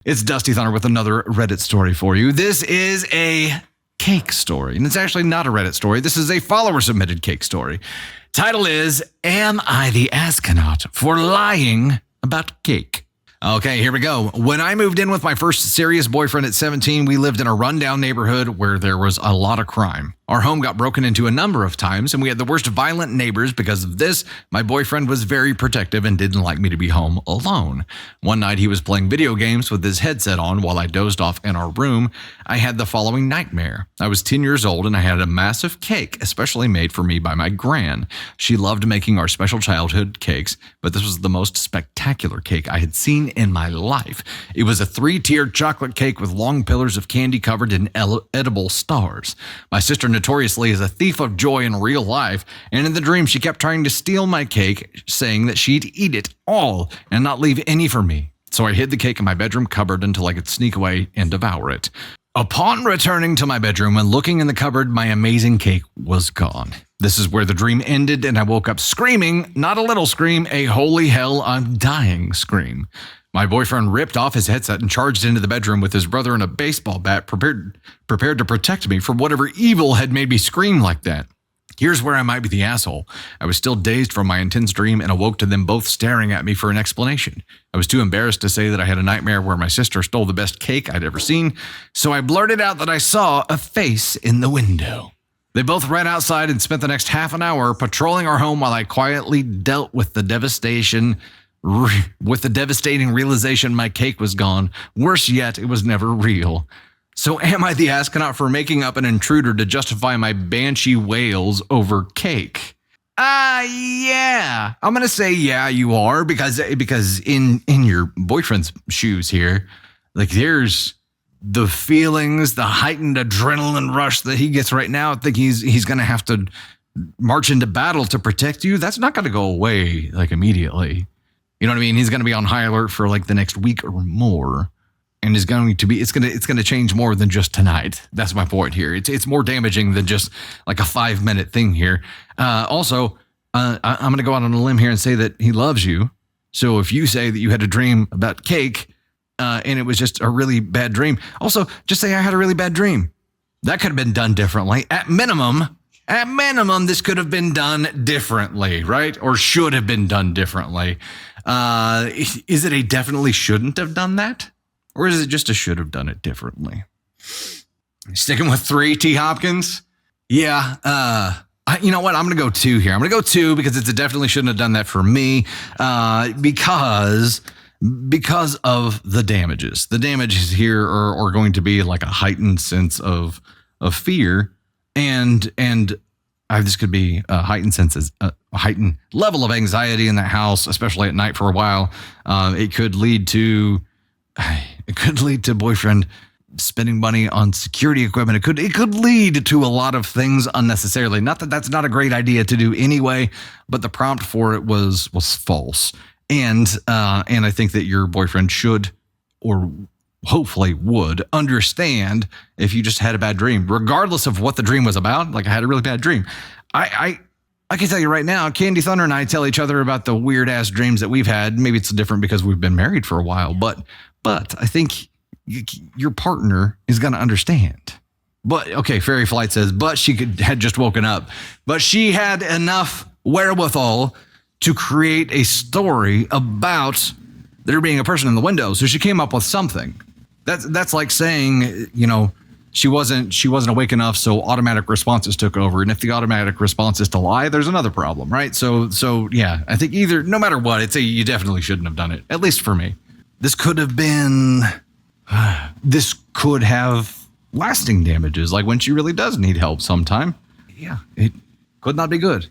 It's Dusty Thunder with another Reddit story for you. This is a cake story, and it's actually not a Reddit story. This is a follower-submitted cake story. Title is, Am I the Astronaut for Lying About Cake? Okay, here we go. When I moved in with my first serious boyfriend at 17, we lived in a rundown neighborhood where there was a lot of crime. Our home got broken into a number of times, and we had the worst violent neighbors. Because of this, my boyfriend was very protective and didn't like me to be home alone. One night, he was playing video games with his headset on while I dozed off in our room. I had the following nightmare. I was 10 years old, and I had a massive cake, especially made for me by my gran. She loved making our special childhood cakes, but this was the most spectacular cake I had seen in my life. It was a 3-tiered chocolate cake with long pillars of candy covered in edible stars. My sister notoriously is a thief of joy in real life, and in the dream she kept trying to steal my cake, saying that she'd eat it all and not leave any for me. So I hid the cake in my bedroom cupboard until I could sneak away and devour it. Upon returning to my bedroom and looking in the cupboard, my amazing cake was gone. This is where the dream ended, and I woke up screaming, not a little scream, a holy hell, I'm dying scream. My boyfriend ripped off his headset and charged into the bedroom with his brother and a baseball bat, prepared to protect me from whatever evil had made me scream like that. Here's where I might be the asshole. I was still dazed from my intense dream and awoke to them both staring at me for an explanation. I was too embarrassed to say that I had a nightmare where my sister stole the best cake I'd ever seen, so I blurted out that I saw a face in the window. They both ran outside and spent the next half an hour patrolling our home while I quietly dealt with the devastating realization my cake was gone. Worse yet, it was never real. So am I the astronaut for making up an intruder to justify my banshee wails over cake? Yeah. I'm going to say yeah, you are, because in your boyfriend's shoes here, like there's the feelings, the heightened adrenaline rush that he gets right now. I think he's going to have to march into battle to protect you. That's not going to go away like immediately. You know what I mean? He's going to be on high alert for like the next week or more, and it's going to change more than just tonight. That's my point here. It's more damaging than just like a 5-minute thing here. Also, I'm going to go out on a limb here and say that he loves you. So if you say that you had a dream about cake, and it was just a really bad dream, also just say I had a really bad dream. That could have been done differently. At minimum, this could have been done differently, right? Or should have been done differently. Is it a definitely shouldn't have done that? Or is it just a should have done it differently? Sticking with 3, T. Hopkins? Yeah, you know what? I'm going to go 2 here. I'm going to go 2 because it's a definitely shouldn't have done that for me, because of the damages. The damages here are going to be like a heightened sense of fear, and this could be a heightened heightened level of anxiety in that house, especially at night for a while. It could lead to boyfriend spending money on security equipment. It could lead to a lot of things unnecessarily. Not that that's not a great idea to do anyway, but the prompt for it was false. And I think that your boyfriend should, or hopefully would, understand if you just had a bad dream, regardless of what the dream was about. Like, I had a really bad dream. I can tell you right now, Candy Thunder and I tell each other about the weird ass dreams that we've had. Maybe it's different because we've been married for a while, but I think your partner is going to understand. But okay, Fairy Flight says, but she had just woken up, but she had enough wherewithal to create a story about there being a person in the window. So she came up with something. That's like saying, you know, she wasn't awake enough, so automatic responses took over. And if the automatic response is to lie, there's another problem, right? So yeah, I think no matter what, you definitely shouldn't have done it, at least for me. This could have lasting damages, like when she really does need help sometime. Yeah, it could not be good.